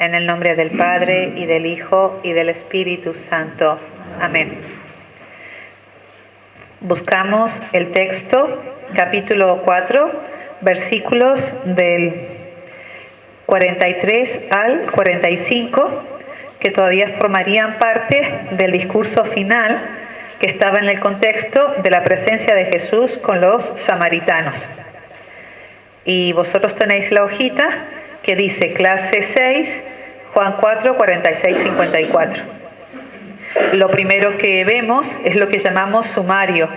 En el nombre del Padre, y del Hijo, y del Espíritu Santo. Amén. Buscamos el texto, capítulo 4, versículos del 43 al 45, que todavía formarían parte del discurso final que estaba en el contexto de la presencia de Jesús con los samaritanos. Y vosotros tenéis la hojita que dice clase 6, Juan 4, 46, 54. Lo primero que vemos es lo que llamamos sumario.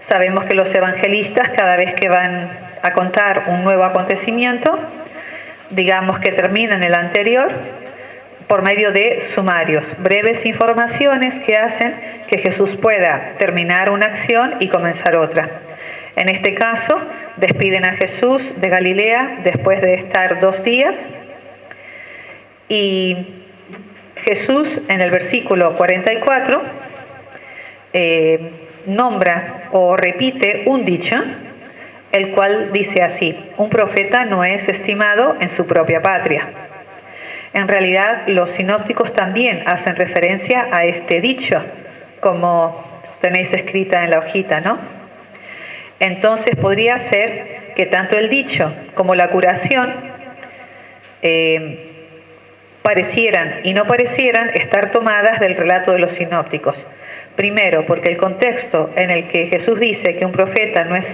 Sabemos que los evangelistas, cada vez que van a contar un nuevo acontecimiento, digamos que terminan el anterior por medio de sumarios, breves informaciones que hacen que Jesús pueda terminar una acción y comenzar otra. En este caso, despiden a Jesús de Galilea después de estar 2 días, y Jesús en el versículo 44 nombra o repite un dicho, el cual dice así: un profeta no es estimado en su propia patria. En realidad, los sinópticos también hacen referencia a este dicho, como tenéis escrita en la hojita, ¿no? Entonces podría ser que tanto el dicho como la curación parecieran y no parecieran estar tomadas del relato de los sinópticos. Primero, porque el contexto en el que Jesús dice que un profeta no es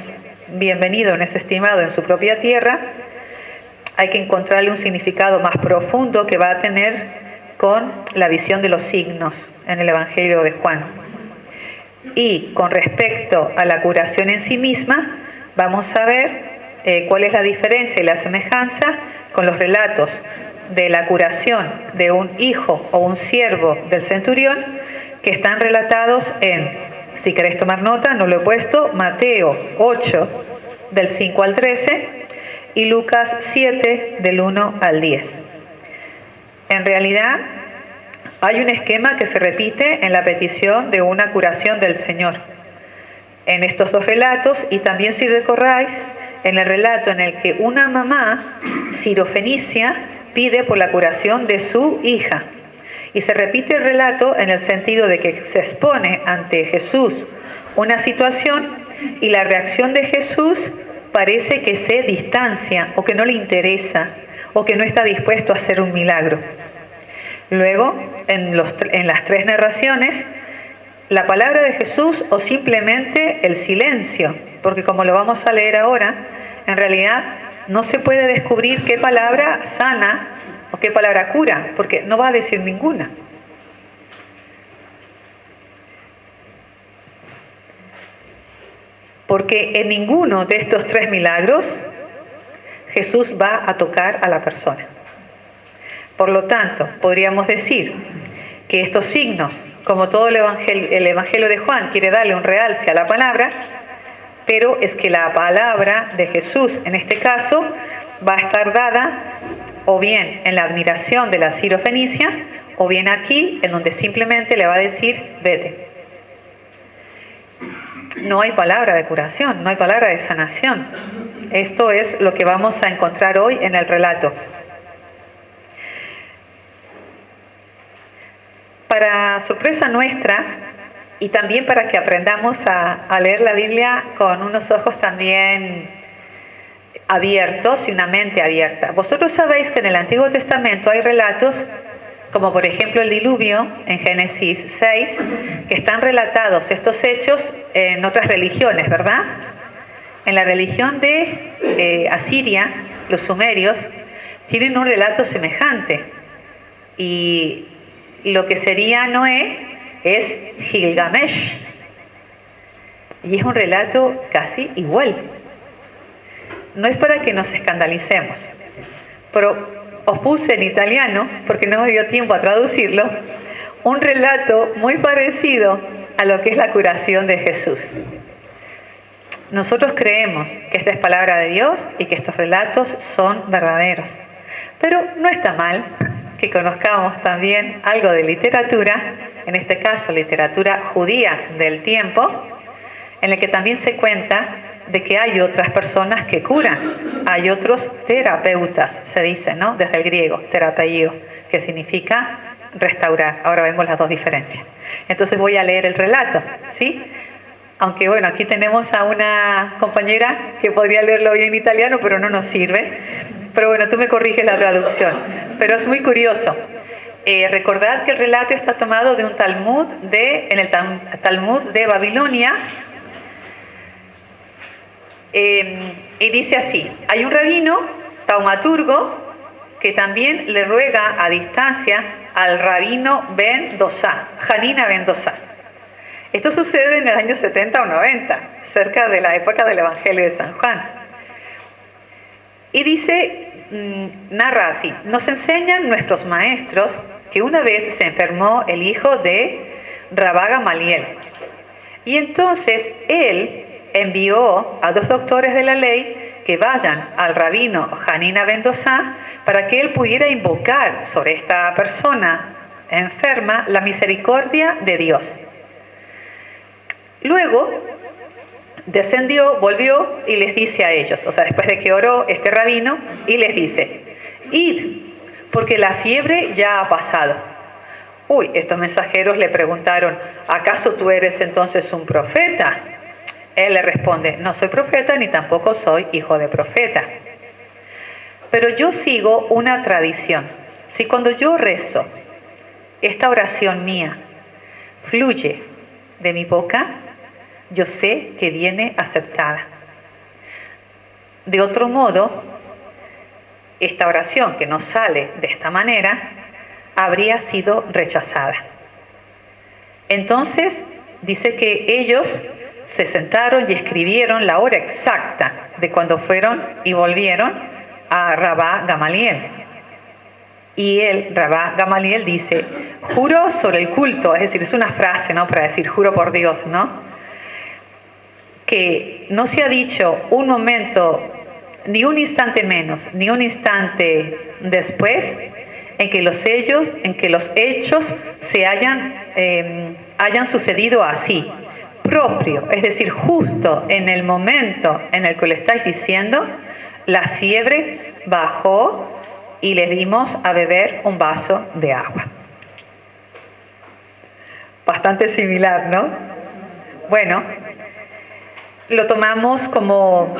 bienvenido, no es estimado en su propia tierra, hay que encontrarle un significado más profundo que va a tener con la visión de los signos en el Evangelio de Juan. Y con respecto a la curación en sí misma, vamos a ver cuál es la diferencia y la semejanza con los relatos de la curación de un hijo o un siervo del centurión, que están relatados en, si queréis tomar nota, no lo he puesto, Mateo 8, del 5 al 13, y Lucas 7, del 1 al 10. En realidad, hay un esquema que se repite en la petición de una curación del Señor en estos 2 relatos, y también, si recordáis, en el relato en el que una mamá sirofenicia pide por la curación de su hija. Y se repite el relato en el sentido de que se expone ante Jesús una situación y la reacción de Jesús parece que se distancia o que no le interesa o que no está dispuesto a hacer un milagro. Luego, en las 3 narraciones, la palabra de Jesús o simplemente el silencio, porque como lo vamos a leer ahora, en realidad no se puede descubrir qué palabra sana o qué palabra cura, porque no va a decir ninguna. Porque en ninguno de estos 3 milagros Jesús va a tocar a la persona. Por lo tanto, podríamos decir que estos signos, como todo el Evangelio de Juan, quiere darle un realce a la palabra, pero es que la palabra de Jesús, en este caso, va a estar dada o bien en la admiración de la sirofenicia, o bien aquí, en donde simplemente le va a decir, vete. No hay palabra de curación, no hay palabra de sanación. Esto es lo que vamos a encontrar hoy en el relato. Para sorpresa nuestra, y también para que aprendamos a leer la Biblia con unos ojos también abiertos y una mente abierta. Vosotros sabéis que en el Antiguo Testamento hay relatos, como por ejemplo el diluvio en Génesis 6, que están relatados estos hechos en otras religiones, ¿verdad? En la religión de Asiria, los sumerios, tienen un relato semejante. Y lo que sería Noé es Gilgamesh. Y es un relato casi igual. No es para que nos escandalicemos, pero os puse en italiano, porque no me dio tiempo a traducirlo, un relato muy parecido a lo que es la curación de Jesús. Nosotros creemos que esta es palabra de Dios y que estos relatos son verdaderos. Pero no está mal que conozcamos también algo de literatura, en este caso literatura judía del tiempo, en el que también se cuenta de que hay otras personas que curan, hay otros terapeutas, se dice, ¿no? Desde el griego, terapeio, que significa restaurar. Ahora vemos las dos diferencias. Entonces voy a leer el relato, ¿sí? Aunque bueno, aquí tenemos a una compañera que podría leerlo bien en italiano, pero no nos sirve. Pero bueno, tú me corriges la traducción. Pero es muy curioso. Recordad que el relato está tomado de un Talmud en el Talmud de Babilonia. Y dice así: hay un rabino taumaturgo que también le ruega a distancia al rabino Ben Dosa, Hanina Ben Dosa. Esto sucede en el año 70 o 90, cerca de la época del Evangelio de San Juan. Y dice, narra así: nos enseñan nuestros maestros que una vez se enfermó el hijo de Rabá Gamaliel. Y entonces él envió a 2 doctores de la ley que vayan al rabino Hanina Ben Dosa para que él pudiera invocar sobre esta persona enferma la misericordia de Dios. Luego descendió, volvió y les dice a ellos, o sea, después de que oró este rabino, y les dice: id, porque la fiebre ya ha pasado. Uy, estos mensajeros le preguntaron: ¿acaso tú eres entonces un profeta? Él le responde: no soy profeta ni tampoco soy hijo de profeta. Pero yo sigo una tradición. Si cuando yo rezo, esta oración mía fluye de mi boca, yo sé que viene aceptada. De otro modo, esta oración que no sale de esta manera habría sido rechazada. Entonces dice que ellos se sentaron y escribieron la hora exacta de cuando fueron y volvieron a Rabá Gamaliel. Y él, Rabá Gamaliel, dice: juro sobre el culto, es decir, es una frase, ¿no?, para decir juro por Dios, ¿no?, que no se ha dicho un momento, ni un instante menos, ni un instante después, en que los hechos se hayan sucedido así, propio, es decir, justo en el momento en el que lo estáis diciendo, la fiebre bajó y le dimos a beber un vaso de agua. Bastante similar, ¿no? Bueno, lo tomamos como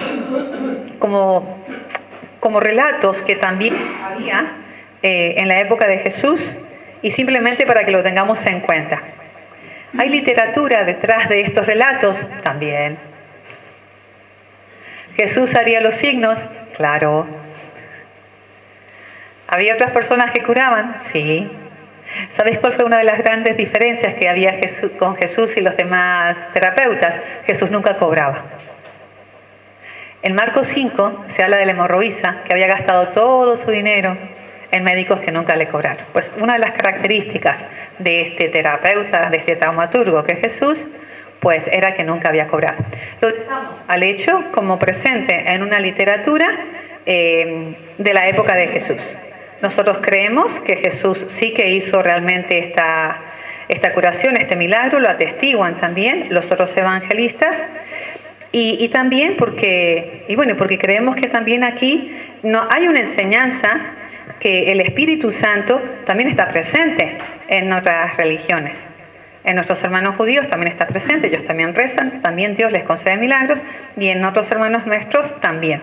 relatos que también había en la época de Jesús, y simplemente para que lo tengamos en cuenta. ¿Hay literatura detrás de estos relatos? También. ¿Jesús haría los signos? Claro. ¿Había otras personas que curaban? Sí. ¿Sabéis cuál fue una de las grandes diferencias que había con Jesús y los demás terapeutas? Jesús nunca cobraba. En Marcos 5 se habla de la hemorroísa, que había gastado todo su dinero en médicos que nunca le cobraron. Pues una de las características de este terapeuta, de este taumaturgo que es Jesús, pues era que nunca había cobrado. Lo dejamos al hecho como presente en una literatura de la época de Jesús. Nosotros creemos que Jesús sí que hizo realmente esta curación, este milagro, lo atestiguan también los otros evangelistas, y también porque creemos que también aquí no hay una enseñanza que el Espíritu Santo también está presente en otras religiones. En nuestros hermanos judíos también está presente, ellos también rezan, también Dios les concede milagros, y en otros hermanos nuestros también.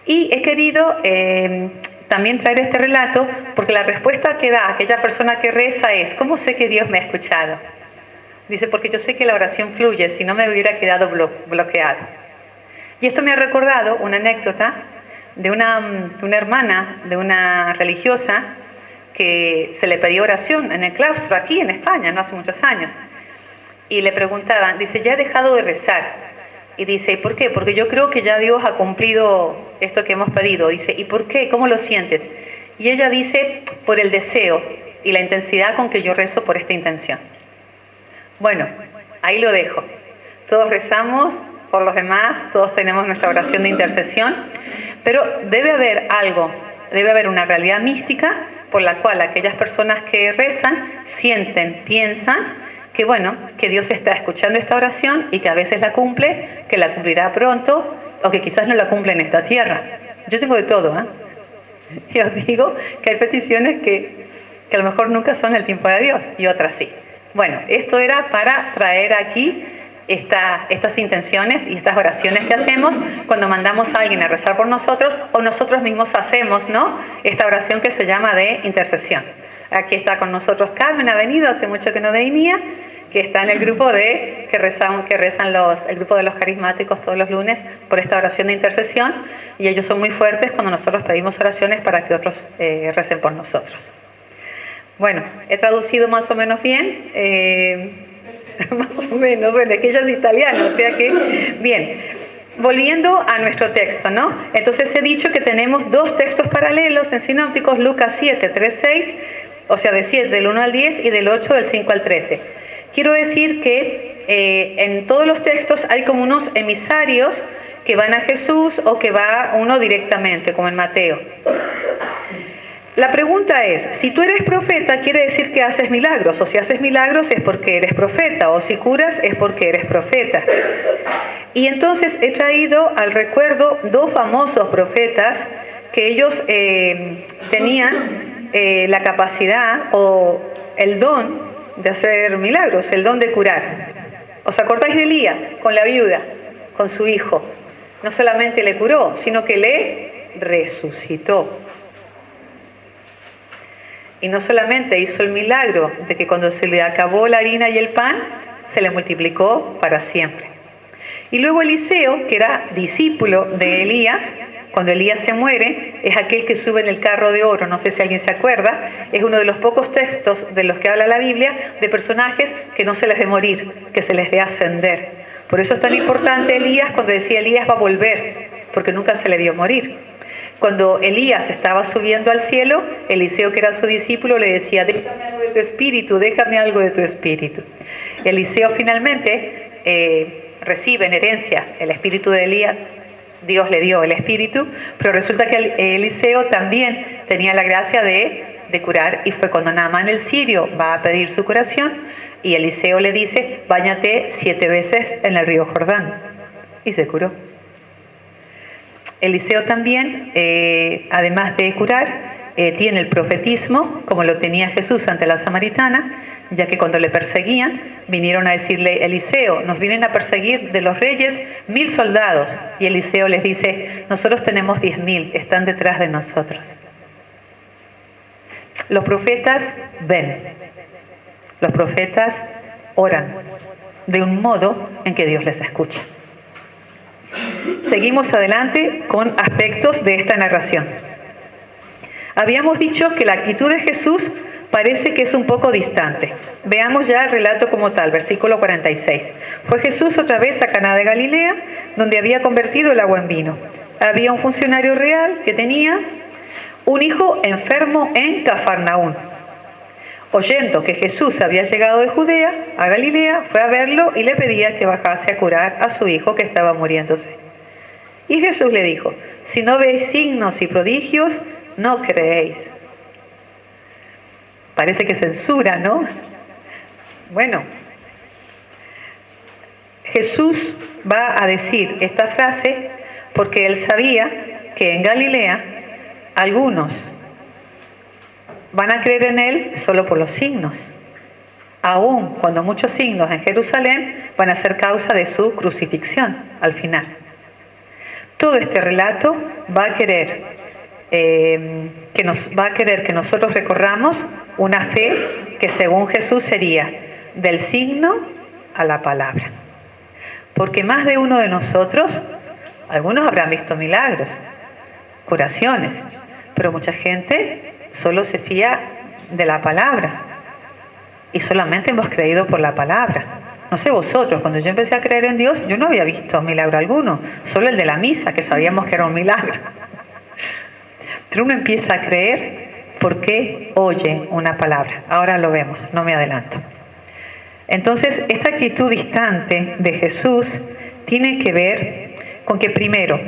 Y he querido también traer este relato porque la respuesta que da aquella persona que reza es: ¿cómo sé que Dios me ha escuchado? Dice: porque yo sé que la oración fluye, si no me hubiera quedado bloqueado. Y esto me ha recordado una anécdota de una hermana, de una religiosa, que se le pedía oración en el claustro aquí en España, no hace muchos años. Y le preguntaban, dice: ya he dejado de rezar. Y dice: ¿y por qué? Porque yo creo que ya Dios ha cumplido esto que hemos pedido. Dice: ¿y por qué? ¿Cómo lo sientes? Y ella dice: por el deseo y la intensidad con que yo rezo por esta intención. Bueno, ahí lo dejo. Todos rezamos por los demás, todos tenemos nuestra oración de intercesión, pero debe haber algo, debe haber una realidad mística por la cual aquellas personas que rezan sienten, piensan que bueno, que Dios está escuchando esta oración y que a veces la cumple, que la cumplirá pronto o que quizás no la cumple en esta tierra. Yo tengo de todo, ¿eh? Y os digo que hay peticiones que a lo mejor nunca son el tiempo de Dios y otras sí. Bueno, esto era para traer aquí estas intenciones y estas oraciones que hacemos cuando mandamos a alguien a rezar por nosotros o nosotros mismos hacemos, ¿no?, esta oración que se llama de intercesión. Aquí está con nosotros Carmen, ha venido, hace mucho que no venía, que está en el grupo que rezan el grupo de los carismáticos todos los lunes por esta oración de intercesión, y ellos son muy fuertes cuando nosotros pedimos oraciones para que otros recen por nosotros. Bueno, he traducido más o menos bien, más o menos, bueno, es que ella es italiana, o sea que, bien. Volviendo a nuestro texto, ¿no? Entonces he dicho que tenemos dos textos paralelos en sinópticos, Lucas 7, 3, 6, o sea, de 7, del 1 al 10 y del 8, del 5 al 13. Quiero decir que en todos los textos hay como unos emisarios que van a Jesús o que va uno directamente, como en Mateo. La pregunta es, si tú eres profeta, quiere decir que haces milagros, o si haces milagros es porque eres profeta, o si curas es porque eres profeta. Y entonces he traído al recuerdo dos famosos profetas que ellos tenían la capacidad o el don de hacer milagros, el don de curar. ¿Os acordáis de Elías con la viuda, con su hijo? No solamente le curó, sino que le resucitó. Y no solamente hizo el milagro de que cuando se le acabó la harina y el pan, se le multiplicó para siempre. Y luego Eliseo, que era discípulo de Elías, cuando Elías se muere, es aquel que sube en el carro de oro. No sé si alguien se acuerda, es uno de los pocos textos de los que habla la Biblia de personajes que no se les ve morir, que se les ve ascender. Por eso es tan importante Elías cuando decía Elías va a volver, porque nunca se le vio morir. Cuando Elías estaba subiendo al cielo, Eliseo, que era su discípulo, le decía, déjame algo de tu espíritu, déjame algo de tu espíritu. Eliseo finalmente recibe en herencia el espíritu de Elías, Dios le dio el espíritu, pero resulta que Eliseo también tenía la gracia de curar, y fue cuando Naamán el sirio va a pedir su curación, y Eliseo le dice, báñate 7 veces en el río Jordán, y se curó. Eliseo también, además de curar, tiene el profetismo, como lo tenía Jesús ante la samaritana, ya que cuando le perseguían, vinieron a decirle, Eliseo, nos vienen a perseguir de los reyes 1000 soldados. Y Eliseo les dice, nosotros tenemos 10.000, están detrás de nosotros. Los profetas ven, los profetas oran, de un modo en que Dios les escucha. Seguimos adelante con aspectos de esta narración. Habíamos dicho que la actitud de Jesús parece que es un poco distante. Veamos ya el relato como tal, versículo 46. Fue Jesús otra vez a Caná de Galilea, donde había convertido el agua en vino. Había un funcionario real que tenía un hijo enfermo en Cafarnaún. Oyendo que Jesús había llegado de Judea a Galilea, fue a verlo y le pedía que bajase a curar a su hijo que estaba muriéndose. Y Jesús le dijo, si no veis signos y prodigios, no creéis. Parece que censura, ¿no? Bueno, Jesús va a decir esta frase porque él sabía que en Galilea algunos van a creer en él solo por los signos, aun cuando muchos signos en Jerusalén van a ser causa de su crucifixión al final. Todo este relato va a querer que nosotros recorramos una fe que según Jesús sería del signo a la palabra. Porque más de uno de nosotros, algunos habrán visto milagros, curaciones, pero mucha gente solo se fía de la palabra y solamente hemos creído por la palabra. No sé vosotros, cuando yo empecé a creer en Dios, yo no había visto milagro alguno, solo el de la misa, que sabíamos que era un milagro. Pero uno empieza a creer porque oye una palabra. Ahora lo vemos, no me adelanto. Entonces, esta actitud distante de Jesús tiene que ver con que primero,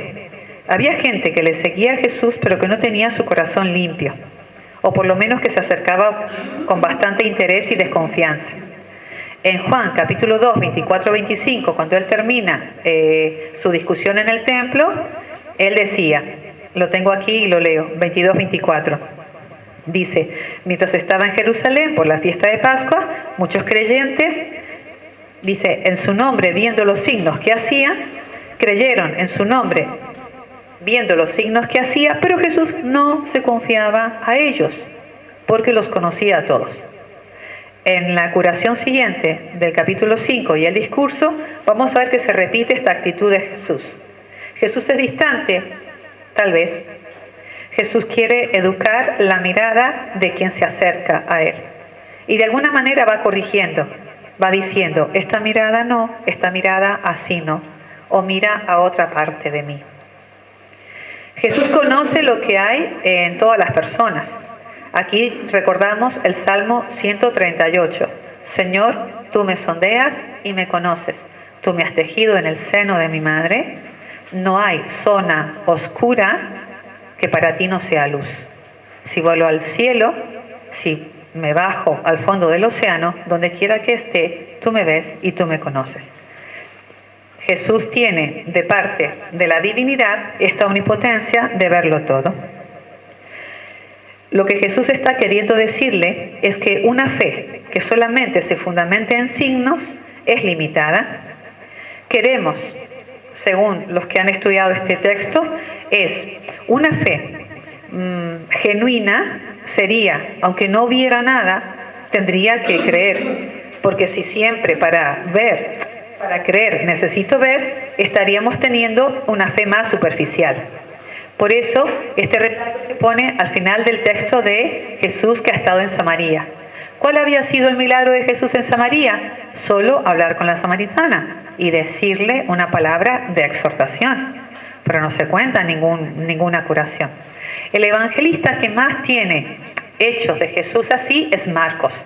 había gente que le seguía a Jesús pero que no tenía su corazón limpio, o por lo menos que se acercaba con bastante interés y desconfianza. En Juan capítulo 2, 24-25, cuando él termina su discusión en el templo, él decía, lo tengo aquí y lo leo, 22-24. Dice, mientras estaba en Jerusalén por la fiesta de Pascua, muchos creyentes, dice, en su nombre, viendo los signos que hacía, creyeron en su nombre, viendo los signos que hacía, pero Jesús no se confiaba a ellos, porque los conocía a todos. En la curación siguiente del capítulo 5 y el discurso, vamos a ver que se repite esta actitud de Jesús. Jesús es distante, tal vez. Jesús quiere educar la mirada de quien se acerca a Él. Y de alguna manera va corrigiendo, va diciendo, esta mirada no, esta mirada así no, o mira a otra parte de mí. Jesús conoce lo que hay en todas las personas. Aquí recordamos el Salmo 138. Señor, tú me sondeas y me conoces. Tú me has tejido en el seno de mi madre. No hay zona oscura que para ti no sea luz. Si vuelo al cielo, si me bajo al fondo del océano, donde quiera que esté, tú me ves y tú me conoces. Jesús tiene de parte de la divinidad esta omnipotencia de verlo todo. Lo que Jesús está queriendo decirle es que una fe que solamente se fundamente en signos es limitada. Queremos, según los que han estudiado este texto, es una fe genuina sería, aunque no viera nada, tendría que creer, porque si siempre para creer necesito ver, estaríamos teniendo una fe más superficial. Por eso este relato se pone al final del texto de Jesús que ha estado en Samaria. ¿Cuál había sido el milagro de Jesús en Samaria? Solo hablar con la samaritana y decirle una palabra de exhortación, pero no se cuenta ninguna curación. El evangelista que más tiene hechos de Jesús así es Marcos.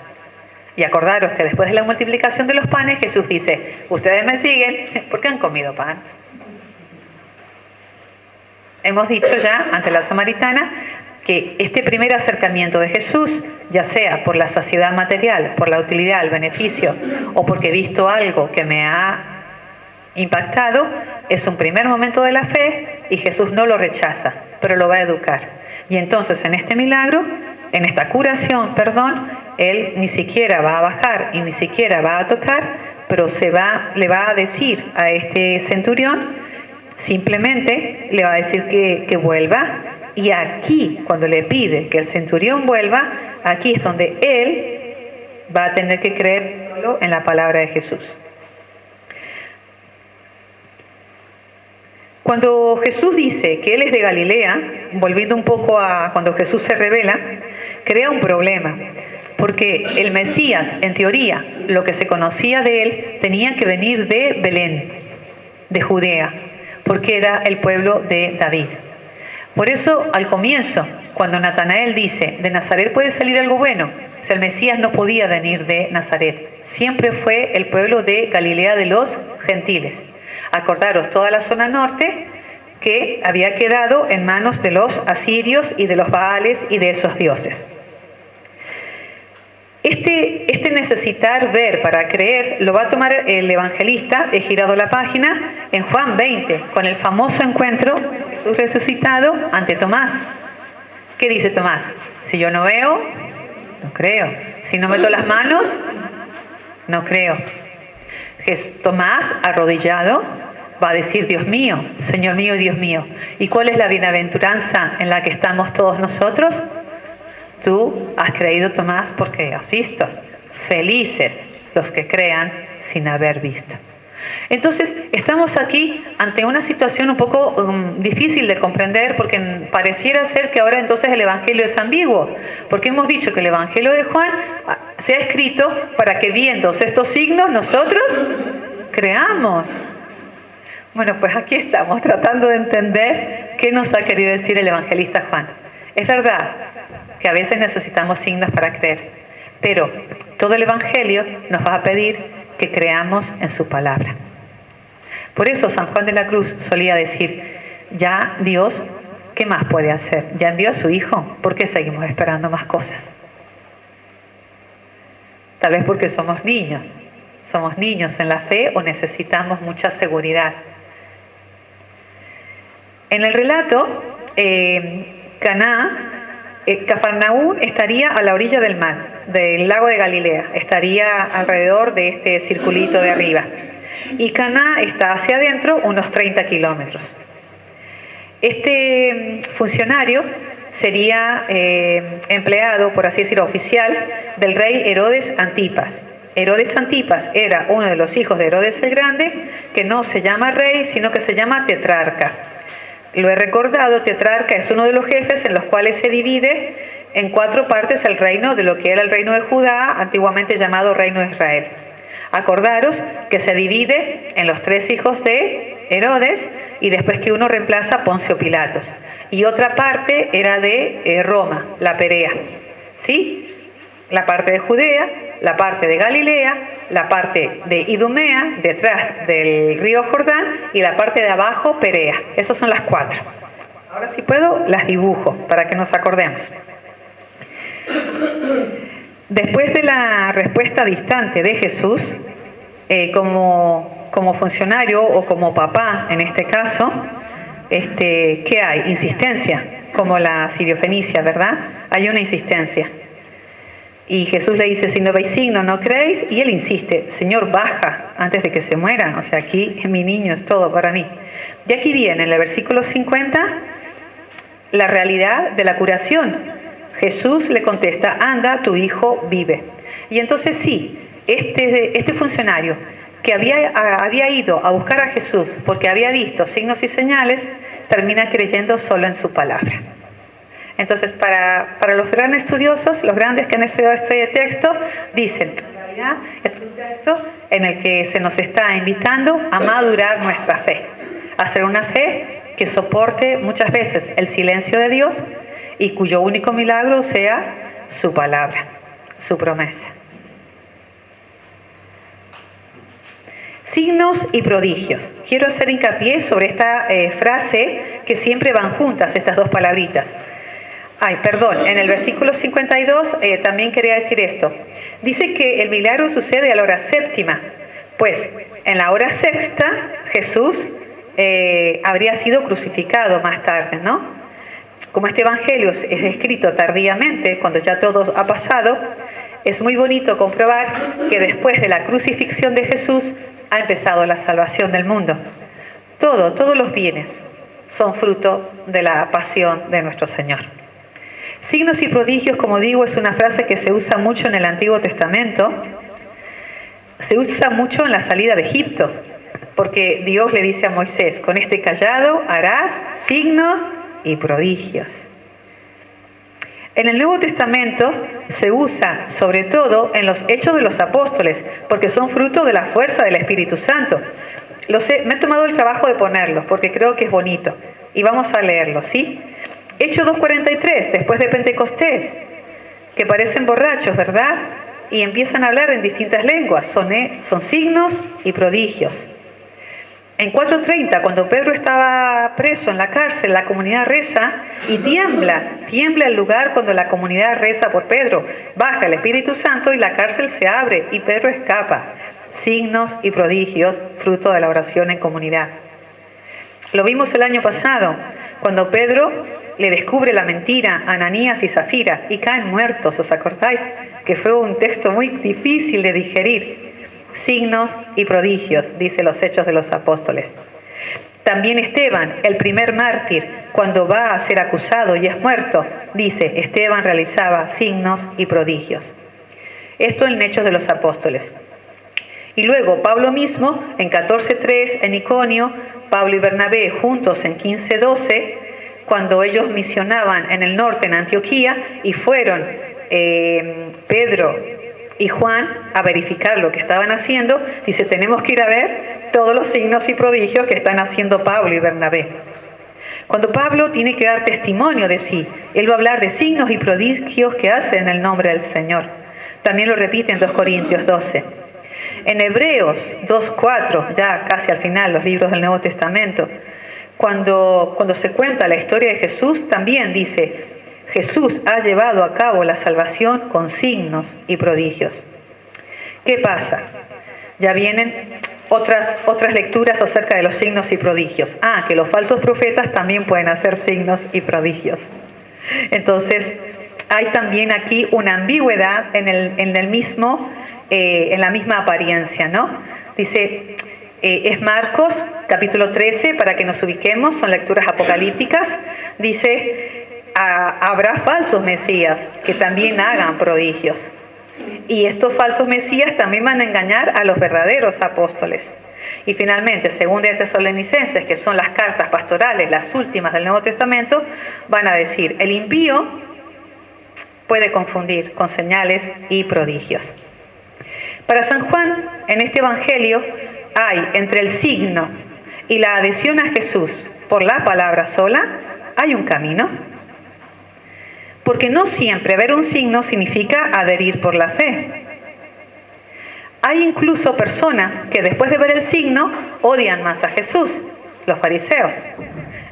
Y acordaros que después de la multiplicación de los panes, Jesús dice, ustedes me siguen porque han comido pan. Hemos dicho ya ante la samaritana que este primer acercamiento de Jesús, ya sea por la saciedad material, por la utilidad, el beneficio, o porque he visto algo que me ha impactado, es un primer momento de la fe y Jesús no lo rechaza, pero lo va a educar. Y entonces en este milagro, en esta curación, Él ni siquiera va a bajar y ni siquiera va a tocar, pero le va a decir a este centurión, simplemente le va a decir que vuelva. Y aquí, cuando le pide que el centurión vuelva, aquí es donde él va a tener que creer solo en la palabra de Jesús. Cuando Jesús dice que Él es de Galilea, volviendo un poco a cuando Jesús se revela, crea un problema. Porque el Mesías, en teoría, lo que se conocía de Él, tenía que venir de Belén, de Judea, porque era el pueblo de David. Por eso, al comienzo, cuando Natanael dice, de Nazaret puede salir algo bueno, o el Mesías no podía venir de Nazaret. Siempre fue el pueblo de Galilea de los gentiles. Acordaros, toda la zona norte que había quedado en manos de los asirios y de los baales y de esos dioses. Este necesitar ver para creer lo va a tomar el evangelista, he girado la página, en Juan 20, con el famoso encuentro de Jesús resucitado ante Tomás. ¿Qué dice Tomás? Si yo no veo, no creo. Si no meto las manos, no creo. Tomás, arrodillado, va a decir, Dios mío, Señor mío y Dios mío. ¿Y cuál es la bienaventuranza en la que estamos todos nosotros? Tú has creído, Tomás, porque has visto. Felices los que crean sin haber visto. Entonces, estamos aquí ante una situación un poco difícil de comprender, porque pareciera ser que ahora entonces el Evangelio es ambiguo, porque hemos dicho que el Evangelio de Juan se ha escrito para que viendo estos signos nosotros creamos. Bueno, pues aquí estamos tratando de entender qué nos ha querido decir el evangelista Juan. Es verdad que a veces necesitamos signos para creer, pero todo el Evangelio nos va a pedir que creamos en su palabra. Por eso San Juan de la Cruz solía decir, ya Dios, ¿qué más puede hacer? Ya envió a su Hijo, ¿por qué seguimos esperando más cosas? Tal vez porque somos niños somos niños en la fe o necesitamos mucha seguridad. En el relato, Cafarnaúm estaría a la orilla del mar, del lago de Galilea, estaría alrededor de este circulito de arriba. Y Caná está hacia adentro unos 30 kilómetros. Este funcionario sería empleado, por así decirlo, oficial del rey Herodes Antipas. Herodes Antipas era uno de los hijos de Herodes el Grande, que no se llama rey, sino que se llama tetrarca. Lo he recordado, tetrarca es uno de los jefes en los cuales se divide en 4 partes el reino de lo que era el reino de Judá, antiguamente llamado reino de Israel. Acordaros que se divide en los 3 hijos de Herodes y después que uno reemplaza a Poncio Pilatos. Y otra parte era de Roma, la Perea. ¿Sí? La parte de Judea, la parte de Galilea, la parte de Idumea, detrás del río Jordán, y la parte de abajo, Perea. Esas son las 4. Ahora si puedo, las dibujo para que nos acordemos. Después de la respuesta distante de Jesús, como funcionario o como papá en este caso, ¿qué hay? Insistencia, como la siriofenicia, ¿verdad? Hay una insistencia. Y Jesús le dice, si no veis signo, no creéis. Y él insiste, Señor, baja antes de que se mueran. O sea, aquí mi niño es todo para mí. Y aquí viene en el versículo 50 la realidad de la curación. Jesús le contesta, anda, tu hijo vive. Y entonces sí, este funcionario que había ido a buscar a Jesús porque había visto signos y señales, termina creyendo solo en su palabra. Entonces, para los grandes estudiosos, los grandes que han estudiado este texto, dicen, en realidad es un texto en el que se nos está invitando a madurar nuestra fe, a hacer una fe que soporte muchas veces el silencio de Dios y cuyo único milagro sea su palabra, su promesa. Signos y prodigios. Quiero hacer hincapié sobre esta frase que siempre van juntas, estas 2 palabritas. En el versículo 52 también quería decir esto. Dice que el milagro sucede a la hora 7. Pues en la hora 6 Jesús habría sido crucificado más tarde, ¿no? Como este evangelio es escrito tardíamente, cuando ya todo ha pasado, es muy bonito comprobar que después de la crucifixión de Jesús ha empezado la salvación del mundo. Todos los bienes son fruto de la pasión de nuestro Señor. Signos y prodigios, como digo, es una frase que se usa mucho en el Antiguo Testamento. Se usa mucho en la salida de Egipto, porque Dios le dice a Moisés, con este cayado harás signos y prodigios. En el Nuevo Testamento se usa sobre todo en los Hechos de los Apóstoles, porque son fruto de la fuerza del Espíritu Santo. Me he tomado el trabajo de ponerlos, porque creo que es bonito. Y vamos a leerlos, ¿sí? Hechos 2:43, después de Pentecostés, que parecen borrachos, ¿verdad? Y empiezan a hablar en distintas lenguas, son signos y prodigios. En 4:30, cuando Pedro estaba preso en la cárcel, la comunidad reza y tiembla el lugar cuando la comunidad reza por Pedro. Baja el Espíritu Santo y la cárcel se abre y Pedro escapa. Signos y prodigios, fruto de la oración en comunidad. Lo vimos el año pasado, cuando Pedro le descubre la mentira a Ananías y Zafira y caen muertos, ¿os acordáis? Que fue un texto muy difícil de digerir. Signos y prodigios, dice los Hechos de los Apóstoles. También Esteban, el primer mártir, cuando va a ser acusado y es muerto, dice, Esteban realizaba signos y prodigios. Esto en Hechos de los Apóstoles. Y luego Pablo mismo, en 14:3, en Iconio, Pablo y Bernabé juntos en 15:12, cuando ellos misionaban en el norte, en Antioquía, y fueron Pedro y Juan a verificar lo que estaban haciendo, dice, tenemos que ir a ver todos los signos y prodigios que están haciendo Pablo y Bernabé. Cuando Pablo tiene que dar testimonio de sí, él va a hablar de signos y prodigios que hace en el nombre del Señor. También lo repite en 2 Corintios 12. En Hebreos 2:4, ya casi al final, los libros del Nuevo Testamento, cuando se cuenta la historia de Jesús, también dice, Jesús ha llevado a cabo la salvación con signos y prodigios. ¿Qué pasa? Ya vienen otras lecturas acerca de los signos y prodigios. Que los falsos profetas también pueden hacer signos y prodigios. Entonces, hay también aquí una ambigüedad en la misma apariencia, ¿no? Dice, es Marcos, capítulo 13, para que nos ubiquemos, son lecturas apocalípticas. Dice, habrá falsos mesías que también hagan prodigios. Y estos falsos mesías también van a engañar a los verdaderos apóstoles. Y finalmente, según de Tesalonicenses, que son las cartas pastorales, las últimas del Nuevo Testamento, van a decir, el impío puede confundir con señales y prodigios. Para San Juan, en este evangelio, hay entre el signo y la adhesión a Jesús por la palabra sola, hay un camino. Porque no siempre ver un signo significa adherir por la fe. Hay incluso personas que después de ver el signo odian más a Jesús, los fariseos.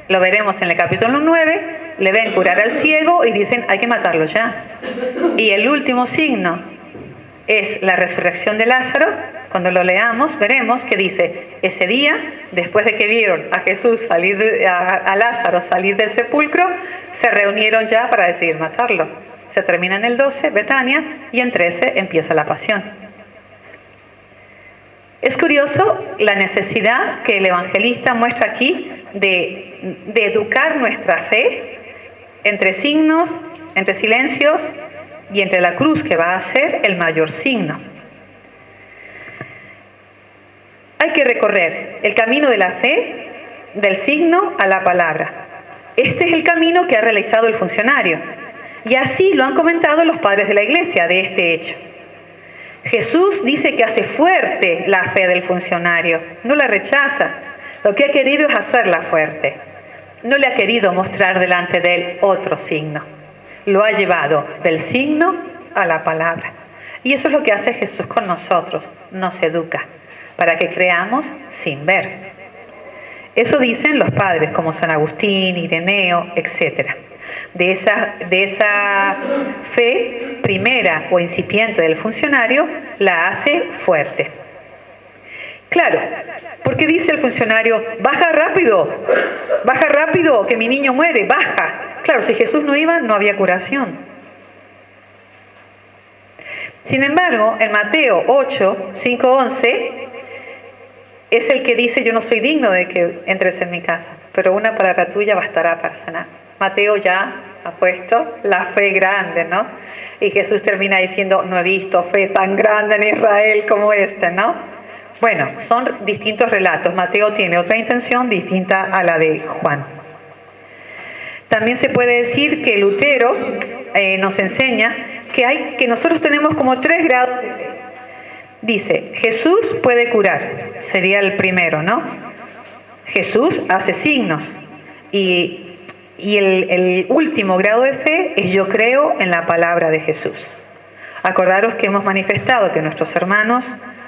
Lo veremos en el capítulo 9, le ven curar al ciego y dicen hay que matarlo ya. Y el último signo es la resurrección de Lázaro. Cuando lo leamos veremos que dice, ese día, después de que vieron a Jesús a Lázaro salir del sepulcro, se reunieron ya para decidir matarlo. Se termina en el 12, Betania, y en 13 empieza la pasión. Es curioso la necesidad que el evangelista muestra aquí de educar nuestra fe entre signos, entre silencios y entre la cruz, que va a ser el mayor signo. Hay que recorrer el camino de la fe, del signo a la palabra. Este es el camino que ha realizado el funcionario. Y así lo han comentado los padres de la iglesia de este hecho. Jesús dice que hace fuerte la fe del funcionario, no la rechaza. Lo que ha querido es hacerla fuerte. No le ha querido mostrar delante de él otro signo. Lo ha llevado del signo a la palabra. Y eso es lo que hace Jesús con nosotros, nos educa, para que creamos sin ver. Eso dicen los padres como San Agustín, Ireneo, etc. De esa fe primera o incipiente del funcionario, la hace fuerte. Claro, porque dice el funcionario, baja rápido, que mi niño muere, baja. Claro, si Jesús no iba, no había curación. Sin embargo, en Mateo 8, 5, 11, es el que dice, yo no soy digno de que entres en mi casa, pero una palabra tuya bastará para sanar. Mateo ya ha puesto la fe grande, ¿no? Y Jesús termina diciendo, no he visto fe tan grande en Israel como esta, ¿no? Bueno, son distintos relatos. Mateo tiene otra intención distinta a la de Juan. También se puede decir que Lutero nos enseña que nosotros tenemos como 3 grados de fe. Dice, Jesús puede curar, sería el primero, ¿no? Jesús hace signos. Y el último grado de fe es yo creo en la palabra de Jesús. Acordaros que hemos manifestado que nuestros hermanos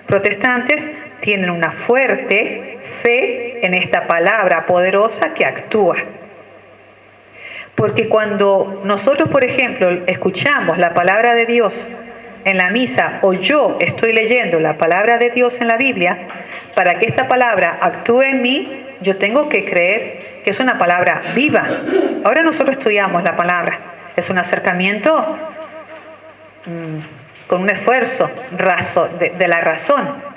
protestantes tienen una fuerte fe en esta palabra poderosa que actúa. Porque cuando nosotros, por ejemplo, escuchamos la palabra de Dios en la misa, o yo estoy leyendo la palabra de Dios en la Biblia, para que esta palabra actúe en mí, yo tengo que creer que es una palabra viva. Ahora nosotros estudiamos la palabra, es un acercamiento con un esfuerzo de la razón.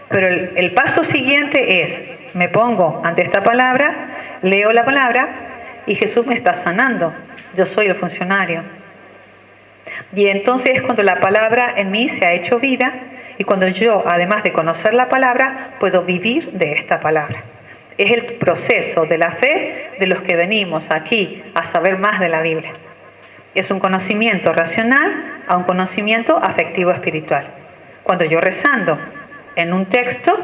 Pero el paso siguiente es, me pongo ante esta palabra, leo la palabra y Jesús me está sanando. Yo soy el funcionario. Y entonces es cuando la palabra en mí se ha hecho vida y cuando yo, además de conocer la palabra, puedo vivir de esta palabra. Es el proceso de la fe de los que venimos aquí a saber más de la Biblia. Es un conocimiento racional a un conocimiento afectivo espiritual. Cuando yo rezando en un texto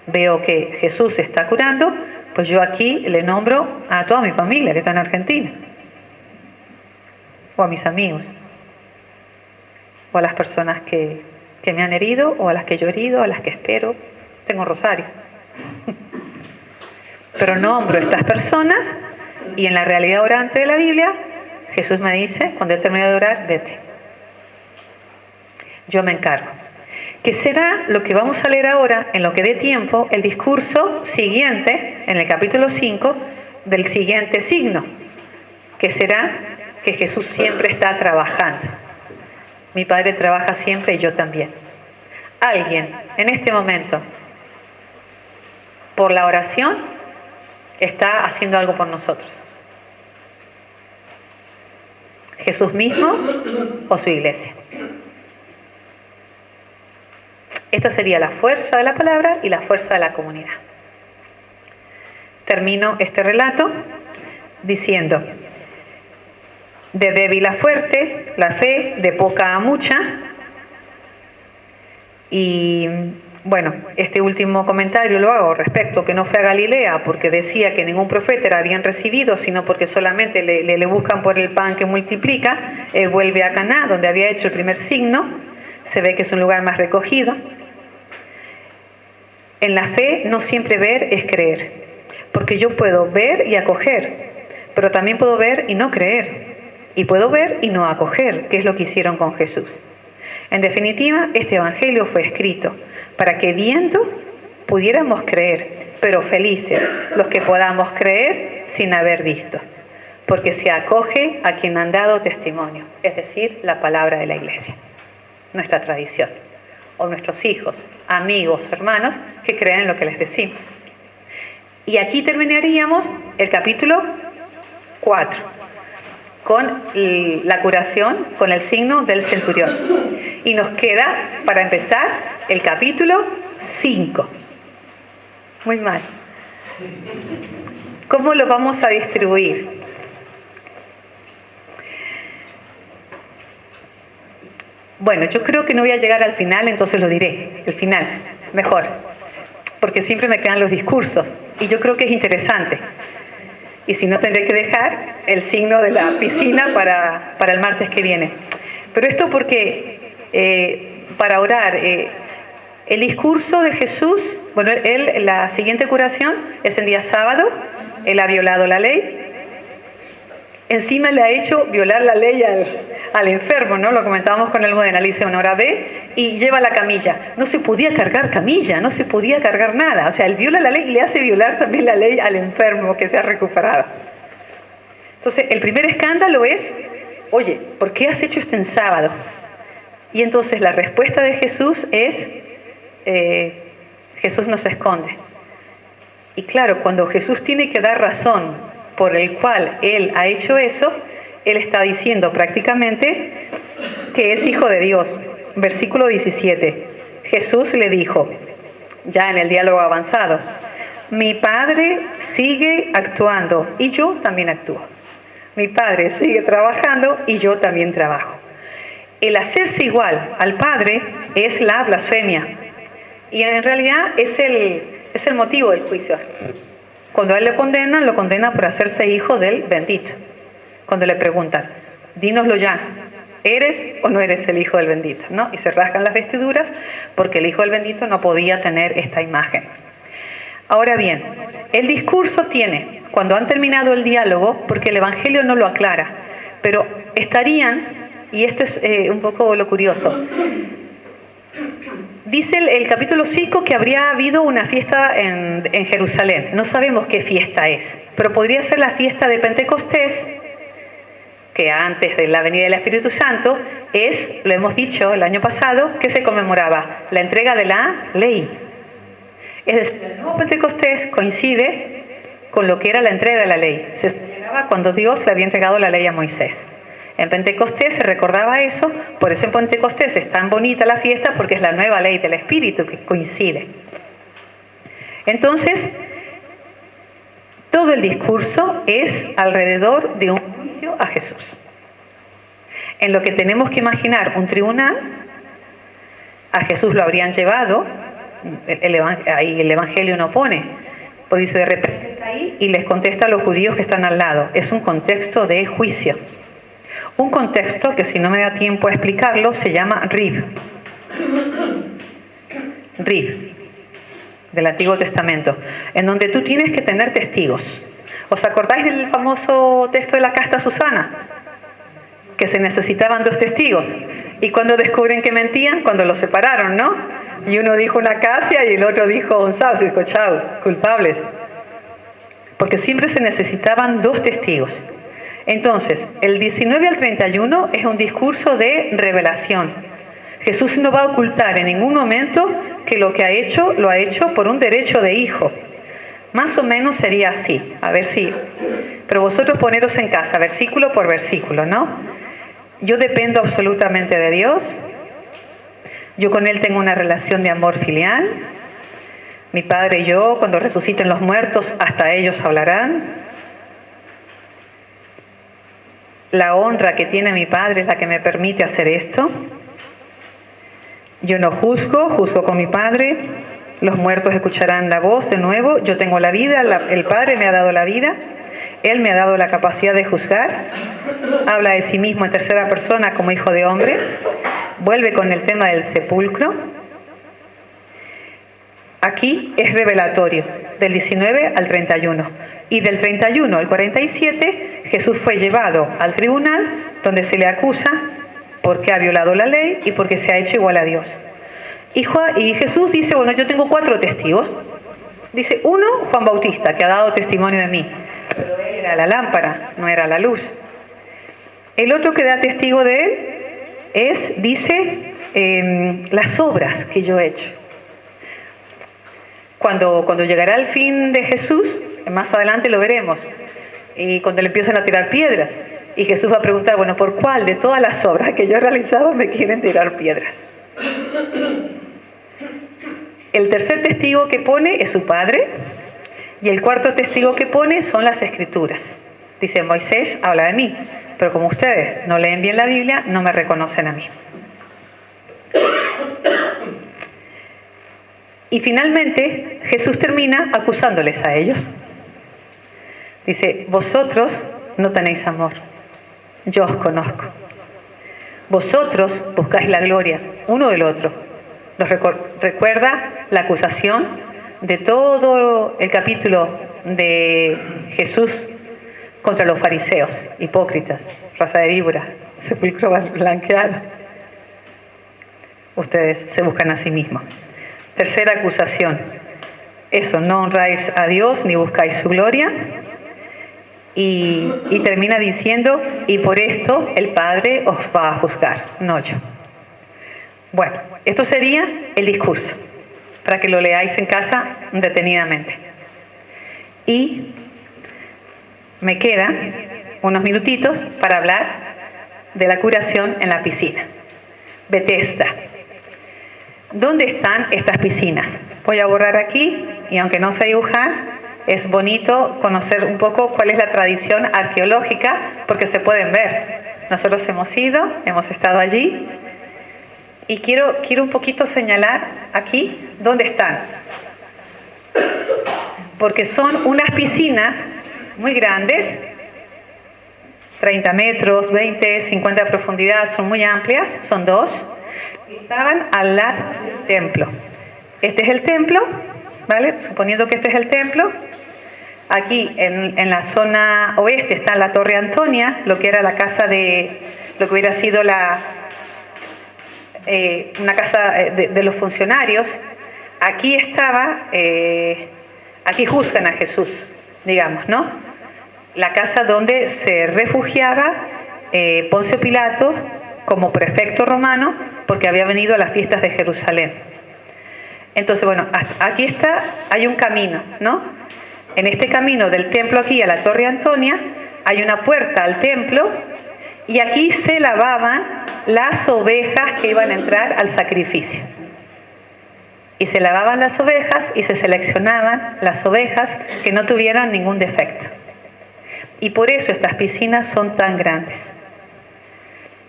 veo que Jesús está curando, pues yo aquí le nombro a toda mi familia que está en Argentina, o a mis amigos, o a las personas que me han herido, o a las que yo he herido, a las que espero. Tengo rosario. Pero nombro a estas personas y en la realidad orante de la Biblia, Jesús me dice, cuando él termina de orar, vete. Yo me encargo. que será lo que vamos a leer ahora, en lo que dé tiempo, el discurso siguiente, en el capítulo 5, del siguiente signo, que será que Jesús siempre está trabajando. Mi Padre trabaja siempre y yo también. Alguien en este momento, por la oración, está haciendo algo por nosotros. Jesús mismo o su iglesia. Esta sería la fuerza de la palabra y la fuerza de la comunidad. Termino este relato diciendo: de débil a fuerte, la fe, de poca a mucha. Y bueno, este último comentario lo hago respecto a que no fue a Galilea porque decía que ningún profeta era bien recibido, sino porque solamente le buscan por el pan que multiplica. Él vuelve a Caná, donde había hecho el primer signo. Se ve que es un lugar más recogido. En la fe no siempre ver es creer, porque yo puedo ver y acoger, pero también puedo ver y no creer, y puedo ver y no acoger, que es lo que hicieron con Jesús. En definitiva, este evangelio fue escrito para que viendo pudiéramos creer, pero felices los que podamos creer sin haber visto, porque se acoge a quien han dado testimonio, es decir, la palabra de la iglesia, nuestra tradición, o nuestros hijos, amigos, hermanos, que creen en lo que les decimos. Y aquí terminaríamos el capítulo 4, con la curación, con el signo del centurión. Y nos queda, para empezar, el capítulo 5. Muy mal. ¿Cómo lo vamos a distribuir? Bueno, yo creo que no voy a llegar al final, entonces lo diré. El final, mejor. Porque siempre me quedan los discursos. Y yo creo que es interesante. Y si no, tendré que dejar el signo de la piscina para el martes que viene. Pero esto porque, para orar, el discurso de Jesús, bueno, la siguiente curación es el día sábado. Él ha violado la ley. Encima le ha hecho violar la ley al enfermo, ¿no? Lo comentábamos con el Modena, le dice una hora B y lleva la camilla. No se podía cargar camilla, no se podía cargar nada. O sea, él viola la ley y le hace violar también la ley al enfermo que se ha recuperado. Entonces, el primer escándalo es, oye, ¿por qué has hecho esto en sábado? Y entonces la respuesta de Jesús es, Jesús no se esconde. Y claro, cuando Jesús tiene que dar razón por el cual Él ha hecho eso, Él está diciendo prácticamente que es hijo de Dios. Versículo 17. Jesús le dijo, ya en el diálogo avanzado, mi Padre sigue actuando y yo también actúo. Mi Padre sigue trabajando y yo también trabajo. El hacerse igual al Padre es la blasfemia. Y en realidad es el motivo del juicio. Cuando a él lo condenan por hacerse hijo del bendito. Cuando le preguntan, dínoslo ya, ¿eres o no eres el hijo del bendito? ¿No? Y se rasgan las vestiduras porque el hijo del bendito no podía tener esta imagen. Ahora bien, el discurso tiene, cuando han terminado el diálogo, porque el Evangelio no lo aclara, pero estarían, y esto es un poco lo curioso, dice el capítulo 5 que habría habido una fiesta en Jerusalén. No sabemos qué fiesta es, pero podría ser la fiesta de Pentecostés, que antes de la venida del Espíritu Santo es, lo hemos dicho el año pasado, que se conmemoraba la entrega de la ley. Es decir, el nuevo Pentecostés coincide con lo que era la entrega de la ley. Se celebraba cuando Dios le había entregado la ley a Moisés. En Pentecostés se recordaba eso, por eso en Pentecostés es tan bonita la fiesta, porque es la nueva ley del Espíritu que coincide. Entonces, todo el discurso es alrededor de un juicio a Jesús. En lo que tenemos que imaginar un tribunal, a Jesús lo habrían llevado, ahí el Evangelio no pone, porque dice de repente está ahí y les contesta a los judíos que están al lado. Es un contexto de juicio. Un contexto que, si no me da tiempo a explicarlo, se llama Rib. Rib, del Antiguo Testamento, en donde tú tienes que tener testigos. ¿Os acordáis del famoso texto de la casta Susana? Que se necesitaban 2 testigos. Y cuando descubren que mentían, cuando los separaron, ¿no? Y uno dijo una acacia y el otro dijo un sauce. Y dijo, chau, culpables. Porque siempre se necesitaban 2 testigos. Entonces, el 19 al 31 es un discurso de revelación. Jesús no va a ocultar en ningún momento que lo que ha hecho, lo ha hecho por un derecho de hijo. Más o menos sería así. A ver si... Pero vosotros poneros en casa, versículo por versículo, ¿no? Yo dependo absolutamente de Dios. Yo con Él tengo una relación de amor filial. Mi Padre y yo, cuando resuciten los muertos, hasta ellos hablarán. La honra que tiene mi Padre es la que me permite hacer esto. Yo no juzgo, juzgo con mi Padre. Los muertos escucharán la voz de nuevo. Yo tengo la vida, el Padre me ha dado la vida. Él me ha dado la capacidad de juzgar. Habla de sí mismo en tercera persona como hijo de hombre. Vuelve con el tema del sepulcro. Aquí es revelatorio, del 19 al 31. Y del 31 al 47, Jesús fue llevado al tribunal donde se le acusa porque ha violado la ley y porque se ha hecho igual a Dios. Y Jesús dice, bueno, yo tengo 4 testigos. Dice, uno, Juan Bautista, que ha dado testimonio de mí. Pero él era la lámpara, no era la luz. El otro que da testigo de él dice, las obras que yo he hecho. Cuando llegará el fin de Jesús, más adelante lo veremos, y cuando le empiezan a tirar piedras, y Jesús va a preguntar, bueno, ¿por cuál de todas las obras que yo he realizado me quieren tirar piedras? El tercer testigo que pone es su Padre, y el cuarto testigo que pone son las Escrituras. Dice, Moisés habla de mí, pero como ustedes no leen bien la Biblia, no me reconocen a mí. Y finalmente Jesús termina acusándoles a ellos. Dice, vosotros no tenéis amor, yo os conozco. Vosotros buscáis la gloria uno del otro. Nos recuerda la acusación de todo el capítulo de Jesús contra los fariseos, hipócritas, raza de víboras, sepulcro blanqueado. Ustedes se buscan a sí mismos. Tercera acusación, eso, no honráis a Dios ni buscáis su gloria. Y termina diciendo, y por esto el Padre os va a juzgar, no yo. Bueno, esto sería el discurso, para que lo leáis en casa detenidamente. Y me quedan unos minutitos para hablar de la curación en la piscina. Bethesda. ¿Dónde están estas piscinas? Voy a borrar aquí, y aunque no sé dibujar, es bonito conocer un poco cuál es la tradición arqueológica, porque se pueden ver. Nosotros hemos ido, hemos estado allí, y quiero un poquito señalar aquí dónde están. Porque son unas piscinas muy grandes, 30 metros, 20, 50 de profundidad, son muy amplias, son 2. Estaban al lado del templo. Este es el templo, ¿vale? Suponiendo que este es el templo. Aquí en la zona oeste está la Torre Antonia, lo que era la casa de, lo que hubiera sido una casa de los funcionarios. Aquí estaba, aquí juzgan a Jesús, digamos, ¿no? La casa donde se refugiaba Poncio Pilato como prefecto romano, porque había venido a las fiestas de Jerusalén. Entonces, bueno, aquí está, hay un camino, ¿no? En este camino del templo aquí a la Torre Antonia, hay una puerta al templo, y aquí se lavaban las ovejas que iban a entrar al sacrificio. Y se lavaban las ovejas y se seleccionaban las ovejas que no tuvieran ningún defecto. Y por eso estas piscinas son tan grandes.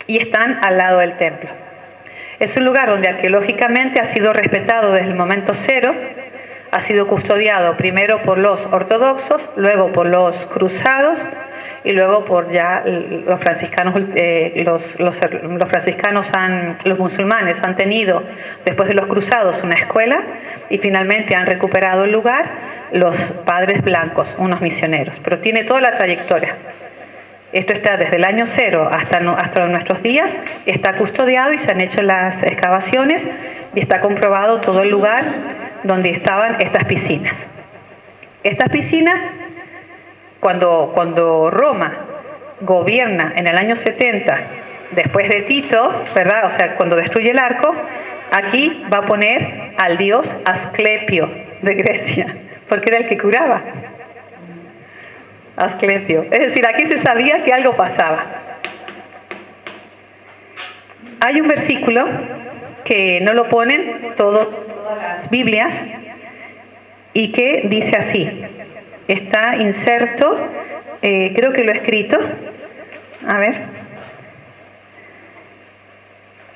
Y están al lado del templo. Es un lugar donde arqueológicamente ha sido respetado desde el momento cero, ha sido custodiado primero por los ortodoxos, luego por los cruzados y luego por ya los franciscanos. Los musulmanes han tenido después de los cruzados una escuela y finalmente han recuperado el lugar los padres blancos, unos misioneros, pero tiene toda la trayectoria. Esto está desde el año 0 hasta nuestros días, está custodiado y se han hecho las excavaciones y está comprobado todo el lugar donde estaban estas piscinas. Estas piscinas, cuando Roma gobierna en el año 70, después de Tito, ¿verdad? O sea, cuando destruye el arco, aquí va a poner al dios Asclepio de Grecia, porque era el que curaba. Asclepio. Es decir, aquí se sabía que algo pasaba. Hay un versículo que no lo ponen todas las Biblias y que dice así. Está inserto, creo que lo he escrito. A ver.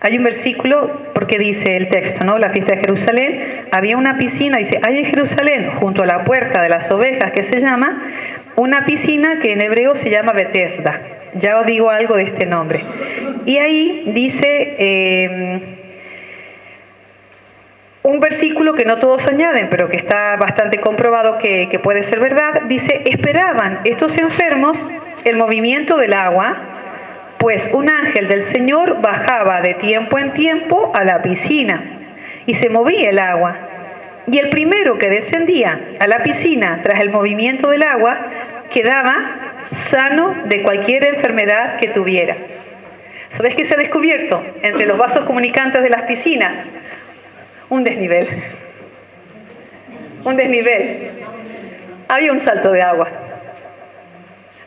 Hay un versículo, porque dice el texto, ¿no? La fiesta de Jerusalén, había una piscina, dice, hay en Jerusalén, junto a la puerta de las ovejas, que se llama, una piscina que en hebreo se llama Betesda. Ya os digo algo de este nombre. Y ahí dice un versículo que no todos añaden, pero que está bastante comprobado que puede ser verdad. Dice, esperaban estos enfermos el movimiento del agua, pues un ángel del Señor bajaba de tiempo en tiempo a la piscina y se movía el agua. Y el primero que descendía a la piscina tras el movimiento del agua quedaba sano de cualquier enfermedad que tuviera. ¿Sabes qué se ha descubierto entre los vasos comunicantes de las piscinas? Un desnivel. Un desnivel. Había un salto de agua.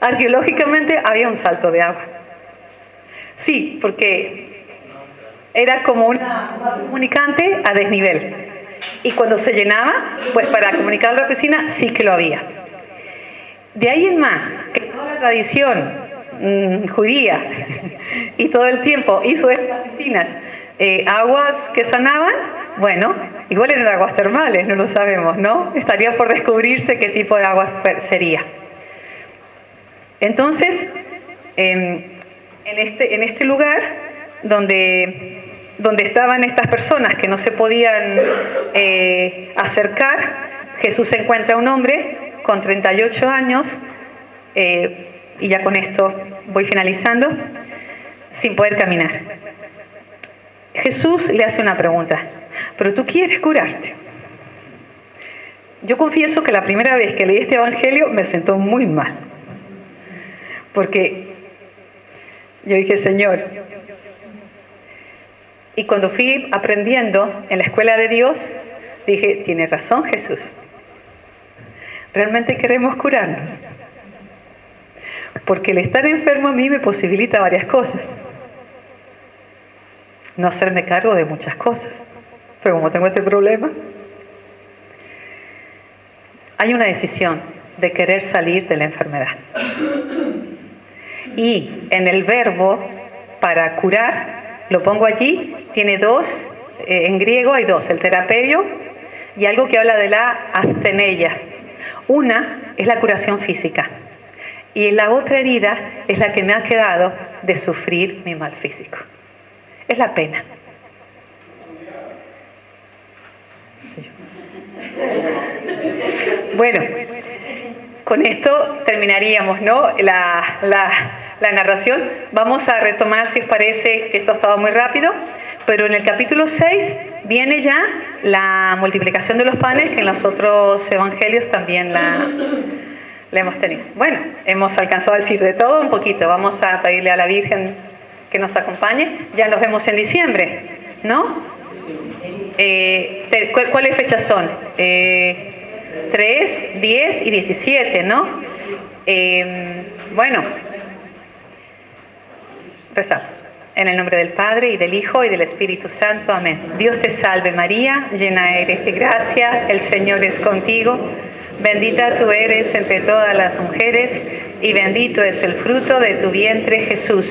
Arqueológicamente había un salto de agua. Sí, porque era como un vaso comunicante a desnivel. Y cuando se llenaba, pues para comunicar la piscina sí que lo había. De ahí en más, que toda la tradición judía y todo el tiempo hizo estas piscinas aguas que sanaban, bueno, igual eran aguas termales, no lo sabemos, ¿no? Estaría por descubrirse qué tipo de aguas sería. Entonces, en este lugar donde estaban estas personas que no se podían acercar, Jesús encuentra a un hombre con 38 años, y ya con esto voy finalizando, sin poder caminar. Jesús le hace una pregunta, ¿pero tú quieres curarte? Yo confieso que la primera vez que leí este evangelio me sentó muy mal, porque yo dije, Señor, y cuando fui aprendiendo en la escuela de Dios, dije, tiene razón Jesús, realmente queremos curarnos, porque el estar enfermo a mí me posibilita varias cosas. No hacerme cargo de muchas cosas, pero como tengo este problema, hay una decisión de querer salir de la enfermedad. Y en el verbo para curar, lo pongo allí, tiene dos, en griego hay dos, el terapeo y algo que habla de la astheneia. Una es la curación física y la otra herida es la que me ha quedado de sufrir mi mal físico. Es la pena. Bueno, con esto terminaríamos, ¿no? La narración. Vamos a retomar, si os parece, que esto ha estado muy rápido, pero en el capítulo 6 viene ya la multiplicación de los panes, que en los otros evangelios también la hemos tenido. Bueno, hemos alcanzado a decir de todo un poquito. Vamos a pedirle a la Virgen que nos acompañe. Ya nos vemos en diciembre, ¿no? ¿Cuáles fechas son? 3, 10 y 17, ¿no? Bueno, rezamos. En el nombre del Padre, y del Hijo, y del Espíritu Santo. Amén. Dios te salve María, llena eres de gracia, el Señor es contigo. Bendita tú eres entre todas las mujeres, y bendito es el fruto de tu vientre, Jesús.